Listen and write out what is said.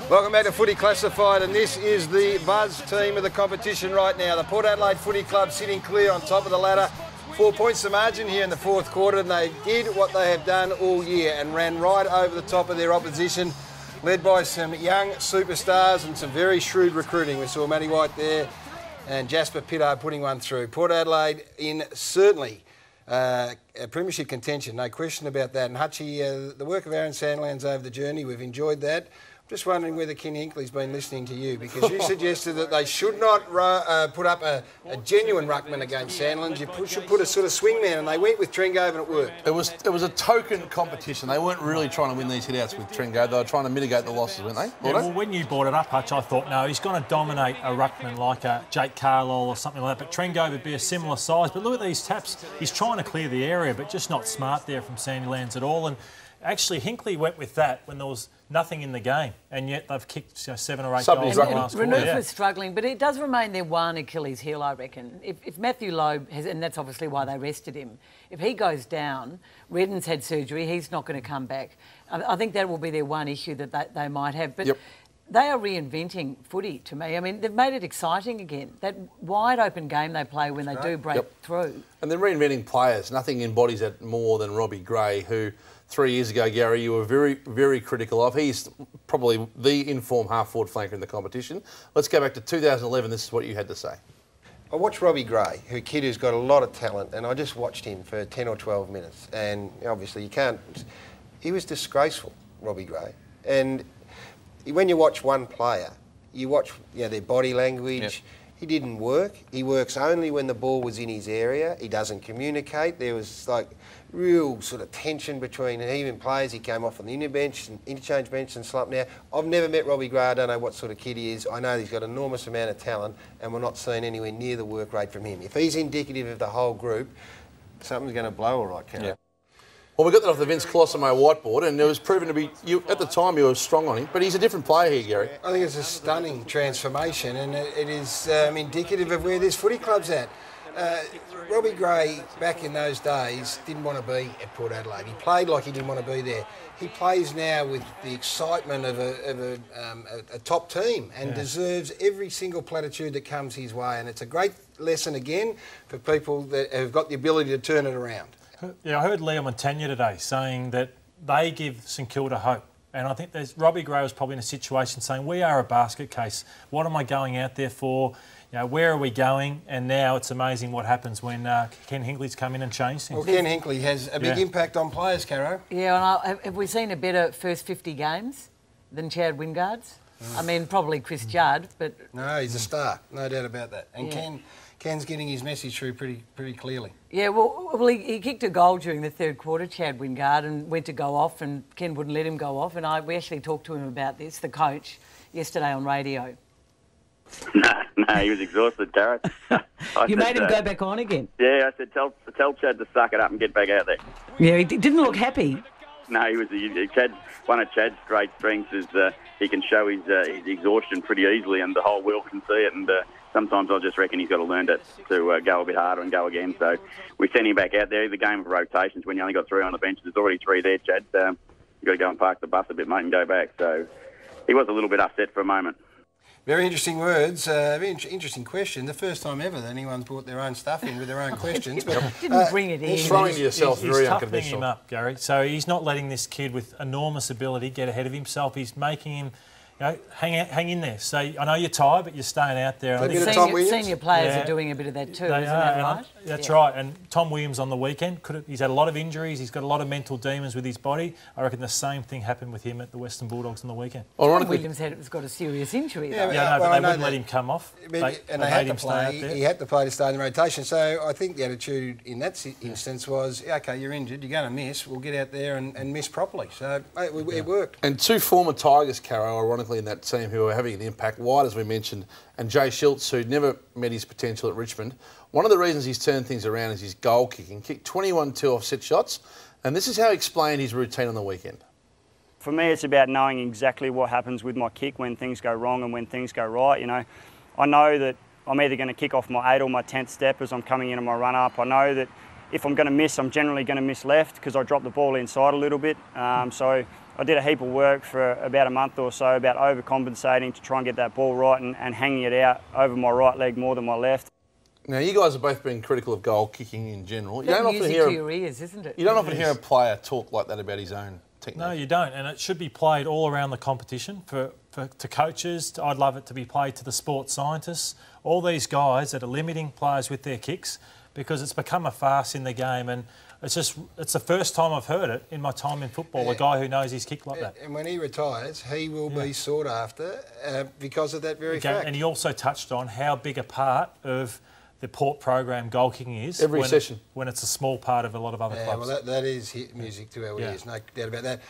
Welcome back to Footy Classified, and this is the buzz team of the competition right now. The Port Adelaide Footy Club sitting clear on top of the ladder. 4 points to margin here in the fourth quarter, and they did what they have done all year and ran right over the top of their opposition, led by some young superstars and some very shrewd recruiting. We saw Matty White there and Jasper Pittard putting one through. Port Adelaide in certainly a premiership contention, no question about that. And Hutchie, the work of Aaron Sandlands over the journey, we've enjoyed that. I'm just wondering whether Ken Hinkley's been listening to you, because you suggested that they should not put up a genuine ruckman against Sandlands. You should put a sort of swingman, and they went with Trengove and it worked. It was a token competition. They weren't really trying to win these hitouts with Trengove. They were trying to mitigate the losses, weren't they? Yeah, well, when you brought it up, Hutch, I thought, no, he's going to dominate a ruckman like a Jake Carlisle or something like that, but Trengove would be a similar size. But look at these taps. He's trying to clear the area, but just not smart there from Sandlands at all. And actually, Hinkley went with that when there was nothing in the game, and yet they've kicked 7 or 8 goals in the last quarter. Renouf was struggling, but it does remain their one Achilles heel, I reckon. If Matthew Loeb has, and that's obviously why they rested him, if he goes down, Redden's had surgery, he's not going to come back. I think that will be their one issue that they might have. But they are reinventing footy to me. I mean, they've made it exciting again. That wide open game they play when they do break through. And they're reinventing players. Nothing embodies that more than Robbie Gray, who 3 years ago, Gary, you were very, very critical of. He's probably the informed half-forward flanker in the competition. Let's go back to 2011. This is what you had to say. I watched Robbie Gray, a kid who's got a lot of talent, and I just watched him for 10 or 12 minutes. And obviously you can't... He was disgraceful, Robbie Gray. And when you watch one player, you watch their body language. Yep. He didn't work. He works only when the ball was in his area. He doesn't communicate. There was like real sort of tension between even players. He came off on the interchange bench and slumped now. I've never met Robbie Gray. I don't know what sort of kid he is. I know he's got an enormous amount of talent, and we're not seeing anywhere near the work rate from him. If he's indicative of the whole group, something's going to blow all right, Karen. Yeah. Well, we got that off the Vince Colosimo whiteboard, and it was proven to be, at the time you were strong on him, but he's a different player here, Gary. I think it's a stunning transformation, and it is indicative of where this footy club's at. Robbie Gray, back in those days, didn't want to be at Port Adelaide. He played like he didn't want to be there. He plays now with the excitement of a top team and deserves every single platitude that comes his way, and it's a great lesson again for people that have got the ability to turn it around. Yeah, I heard Leo Montagna today saying that they give St Kilda hope. And I think Robbie Gray was probably in a situation saying, we are a basket case. What am I going out there for? Where are we going? And now it's amazing what happens when Ken Hinkley's come in and changed things. Well, Ken Hinkley has a big impact on players, Caro. Yeah, and have we seen a better first 50 games than Chad Wingard's? I mean, probably Chris Judd, but... No, he's a star, no doubt about that. And Ken's getting his message through pretty clearly. Yeah, well, he kicked a goal during the third quarter, Chad Wingard, and went to go off, and Ken wouldn't let him go off. And we actually talked to him about this, the coach, yesterday on radio. No, he was exhausted, Gareth. You made him go back on again? Yeah, I said, tell Chad to suck it up and get back out there. Yeah, he didn't look happy. No, one of Chad's great strengths is he can show his exhaustion pretty easily, and the whole world can see it. And sometimes I just reckon he's got to learn to go a bit harder and go again. So we sent him back out there. The game of rotations, when you only got 3 on the bench, there's already 3 there, Chad. You've got to go and park the bus a bit, mate, and go back. So he was a little bit upset for a moment. Very interesting words, very interesting question. The first time ever that anyone's brought their own stuff in with their own questions. But didn't bring it in. Throwing to yourself, very unconventional. He's toughening him up, Gary. So he's not letting this kid with enormous ability get ahead of himself. He's making him, hang in there. So I know you're tired, but you're staying out there. Senior players are doing a bit of that too, isn't that right? That's right. And Tom Williams on the weekend, he's had a lot of injuries. He's got a lot of mental demons with his body. I reckon the same thing happened with him at the Western Bulldogs on the weekend. Tom Williams has got a serious injury. But they wouldn't let him come off. They had to play. He had to play to stay in the rotation. So I think the attitude in that instance was, OK, you're injured, you're going to miss. We'll get out there and miss properly. So it worked. And 2 former Tigers, Caro, ironically, in that team who are having an impact. White, as we mentioned, and Jay Schultz, who never met his potential at Richmond. One of the reasons he's turned things around is his goal kicking. Kicked 21-2 offset shots, and this is how he explained his routine on the weekend. For me, it's about knowing exactly what happens with my kick when things go wrong and when things go right. I know that I'm either going to kick off my 8th or my 10th step as I'm coming into my run-up. I know that if I'm going to miss, I'm generally going to miss left because I drop the ball inside a little bit. So I did a heap of work for about a month or so about overcompensating to try and get that ball right and hanging it out over my right leg more than my left. Now, you guys have both been critical of goal kicking in general. You That's don't often music hear to your ears, isn't it? You don't often hear a player talk like that about his own technique. No, you don't, and it should be played all around the competition to coaches. I'd love it to be played to the sports scientists, all these guys that are limiting players with their kicks, because it's become a farce in the game, and it's the first time I've heard it in my time in football, a guy who knows his kick like that. And when he retires, he will be sought after because of that very fact. And he also touched on how big a part of the Port program goal kicking is every session when it's a small part of a lot of other clubs. Well, that is music to our ears, no doubt about that.